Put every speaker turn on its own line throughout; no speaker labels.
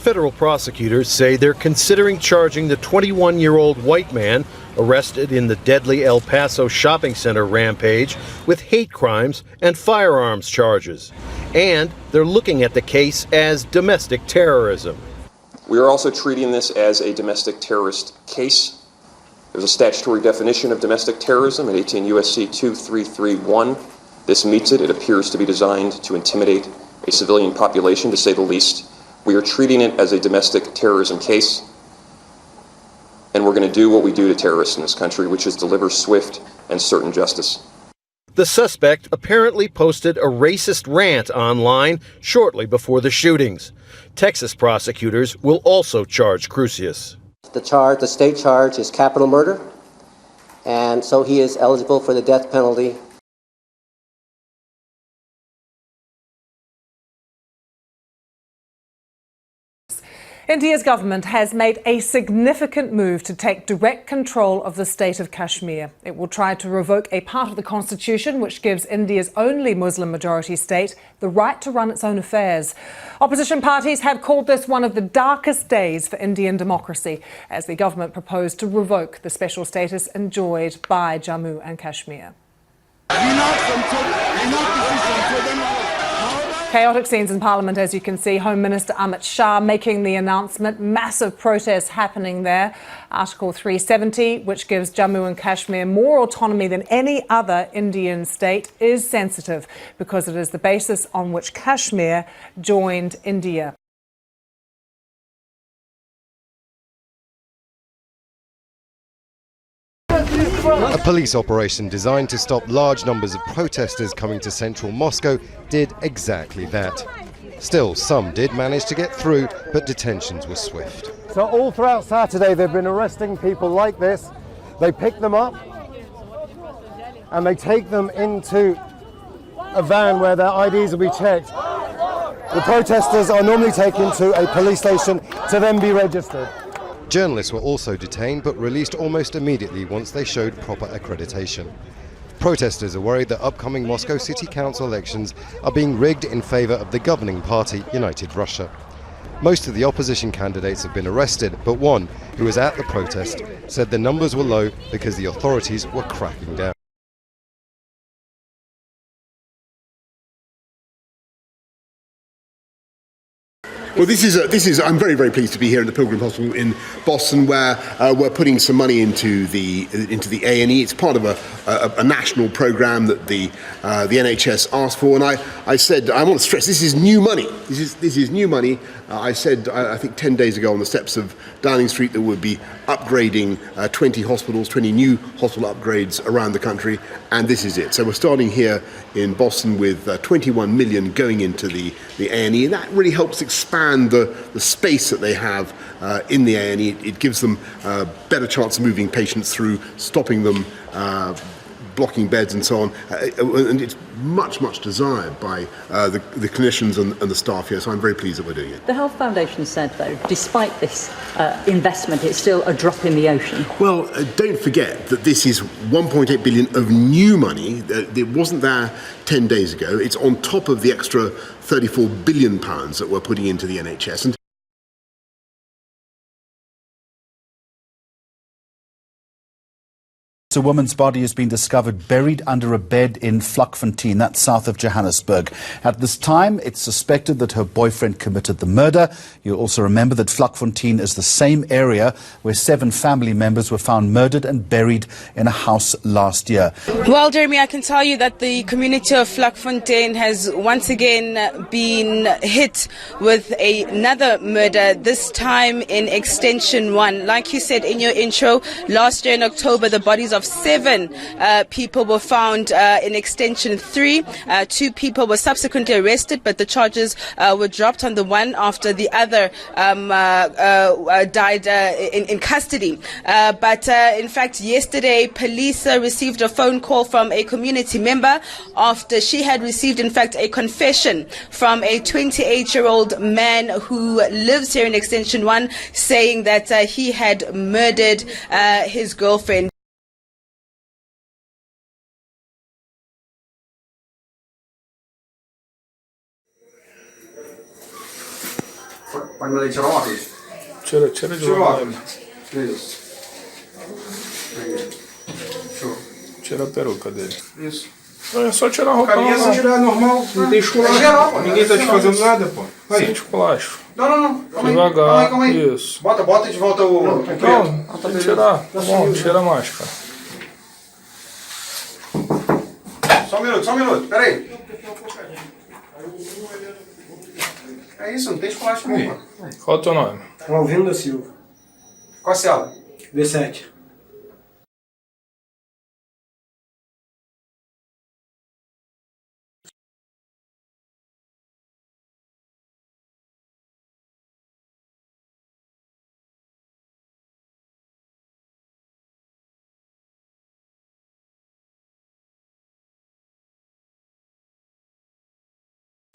Federal prosecutors say they're considering charging the 21-year-old white man arrested in the deadly El Paso shopping center rampage with hate crimes and firearms charges. And they're looking at the case as domestic terrorism.
We are also treating this as a domestic terrorist case. There's a statutory definition of domestic terrorism at 18 U.S.C. 2331. This meets it. It appears to be designed to intimidate a civilian population, to say the least. We are treating it as a domestic terrorism case, and we're going to do what we do to terrorists in this country, which is deliver swift and certain justice.
The suspect apparently posted a racist rant online shortly before the shootings. Texas prosecutors will also charge Crusius.
The state charge is capital murder, and so he is eligible for the death penalty.
India's government has made a significant move to take direct control of the state of Kashmir. It will try to revoke a part of the constitution which gives India's only Muslim-majority state the right to run its own affairs. Opposition parties have called this one of the darkest days for Indian democracy, as the government proposed to revoke the special status enjoyed by Jammu and Kashmir. Chaotic scenes in Parliament, as you can see. Home Minister Amit Shah making the announcement. Massive protests happening there. Article 370, which gives Jammu and Kashmir more autonomy than any other Indian state, is sensitive because it is the basis on which Kashmir joined India.
A police operation designed to stop large numbers of protesters coming to central Moscow did exactly that. Still, some did manage to get through, but detentions were swift.
So all throughout Saturday, they've been arresting people like this. They pick them up and they take them into a van where their IDs will be checked. The protesters are normally taken to a police station to then be registered.
Journalists were also detained but released almost immediately once they showed proper accreditation. Protesters are worried that upcoming Moscow City Council elections are being rigged in favour of the governing party, United Russia. Most of the opposition candidates have been arrested, but one, who was at the protest, said the numbers were low because the authorities were cracking down.
Well, I'm very, very pleased to be here at the Pilgrim Hospital in Boston, where we're putting some money into the A&E. It's part of a national program that the NHS asked for, and I said, I want to stress, this is new money. This is new money. I said, I think 10 days ago on the steps of Downing Street, that we'll be upgrading 20 hospitals, 20 new hospital upgrades around the country, and this is it. So we're starting here in Boston with 21 million going into the A&E, and that really helps expand the space that they have in the A&E. It gives them a better chance of moving patients through, stopping them, blocking beds and so on, and it's much, much desired by the clinicians and the staff here, so I'm very pleased that we're doing it.
The Health Foundation said, though, despite this investment, it's still a drop in the ocean.
Well, don't forget that this is 1.8 billion of new money. It wasn't there 10 days ago. It's on top of the extra 34 billion pounds that we're putting into the NHS. And
A woman's body has been discovered buried under a bed in Vlakfontein, that's south of Johannesburg. At this time, it's suspected that her boyfriend committed the murder. You'll also remember that Vlakfontein is the same area where 7 family members were found murdered and buried in a house last year.
Well, Jeremy, I can tell you that the community of Vlakfontein has once again been hit with another murder, this time in Extension 1. Like you said in your intro, last year in October, the bodies of 7 people were found in Extension 3. 2 people were subsequently arrested, but the charges were dropped on the one after the other died in custody. But in fact, yesterday, police received a phone call from a community member after she had received, in fact, a confession from a 28-year-old man who lives here in Extension 1, saying that he had murdered his girlfriend.
Pode tirar uma vez.
Tira de lado.
Isso. Show.
Tira a peruca dele.
Isso.
Não, é só tirar a roupa.
Caminha só tirar normal, não tem esculacho. É geral, pô. Ninguém tá te fazendo nada, pô.
Sem esculacho.
Não.
Devagar.
Calma aí.
Isso.
Bota de volta o...
Não, tem que tirar. Tá bom, tira a máscara.
Só um minuto. Pera aí. É isso, não tem esculacho não, pô.
Qual é o teu nome?
Alvino da Silva.
Qual a cela?
B7.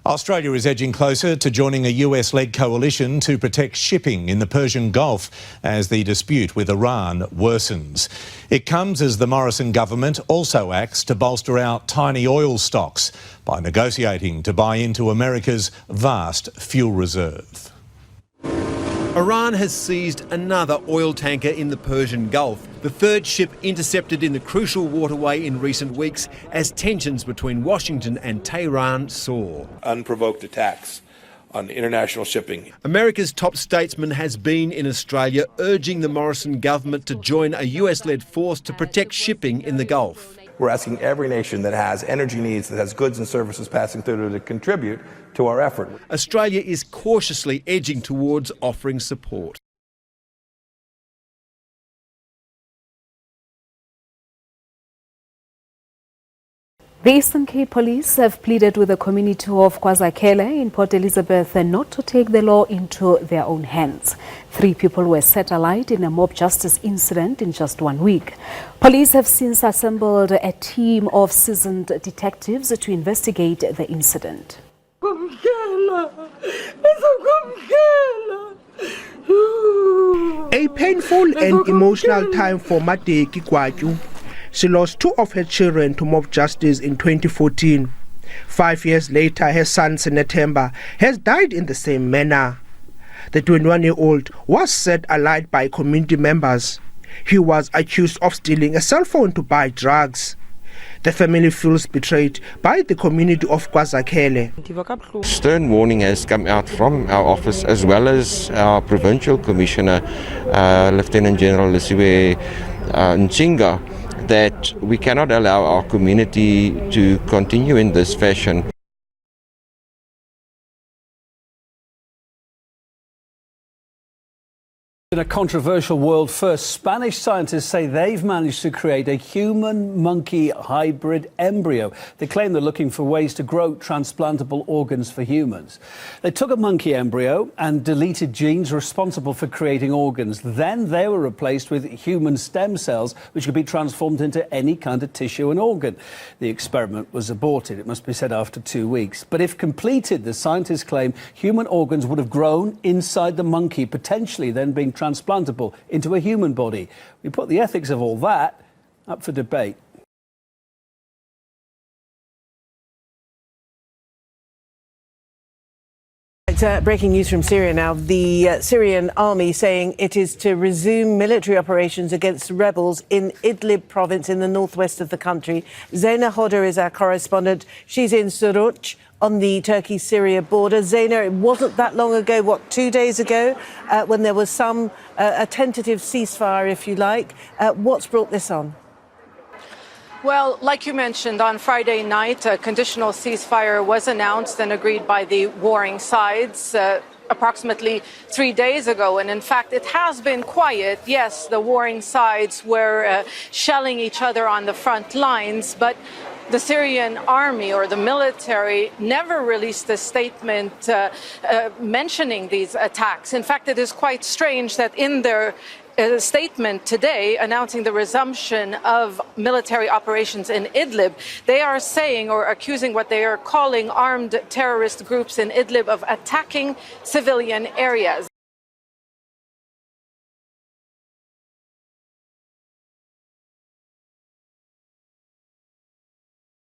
Australia is edging closer to joining a US-led coalition to protect shipping in the Persian Gulf as the dispute with Iran worsens. It comes as the Morrison government also acts to bolster our tiny oil stocks by negotiating to buy into America's vast fuel reserve.
Iran has seized another oil tanker in the Persian Gulf, the third ship intercepted in the crucial waterway in recent weeks as tensions between Washington and Tehran soar.
Unprovoked attacks on international shipping.
America's top statesman has been in Australia urging the Morrison government to join a US-led force to protect shipping in the Gulf.
We're asking every nation that has energy needs, that has goods and services passing through to contribute to our effort.
Australia is cautiously edging towards offering support.
The eNCA police have pleaded with the community of KwaZakele in Port Elizabeth not to take the law into their own hands. 3 people were set alight in a mob justice incident in just 1 week. Police have since assembled a team of seasoned detectives to investigate the incident.
A painful and emotional time for Mateki Kwaju. She lost 2 of her children to mob justice in 2014. 5 years later, her son Senetemba has died in the same manner. The 21-year-old was set alight by community members. He was accused of stealing a cell phone to buy drugs. The family feels betrayed by the community of KwaZakele.
Stern warning has come out from our office as well as our Provincial Commissioner, Lieutenant General Lisiwe Nchinga, that we cannot allow our community to continue in this fashion.
In a controversial world first, Spanish scientists say they've managed to create a human-monkey hybrid embryo. They claim they're looking for ways to grow transplantable organs for humans. They took a monkey embryo and deleted genes responsible for creating organs. Then they were replaced with human stem cells, which could be transformed into any kind of tissue and organ. The experiment was aborted, it must be said, after 2 weeks. But if completed, the scientists claim human organs would have grown inside the monkey, potentially then being transplantable into a human body. We put the ethics of all that up for debate.
Breaking news from Syria now. The Syrian army saying it is to resume military operations against rebels in Idlib province in the northwest of the country. Zaina Hodder is our correspondent. She's in Suruc on the Turkey-Syria border. Zaina, it wasn't that long ago, 2 days ago, when there was a tentative ceasefire, if you like. What's brought this on?
Well, like you mentioned, on Friday night, a conditional ceasefire was announced and agreed by the warring sides approximately 3 days ago. And in fact, it has been quiet. Yes, the warring sides were shelling each other on the front lines, but the Syrian army or the military never released a statement mentioning these attacks. In fact, it is quite strange that in their statement today announcing the resumption of military operations in Idlib, they are saying or accusing what they are calling armed terrorist groups in Idlib of attacking civilian areas.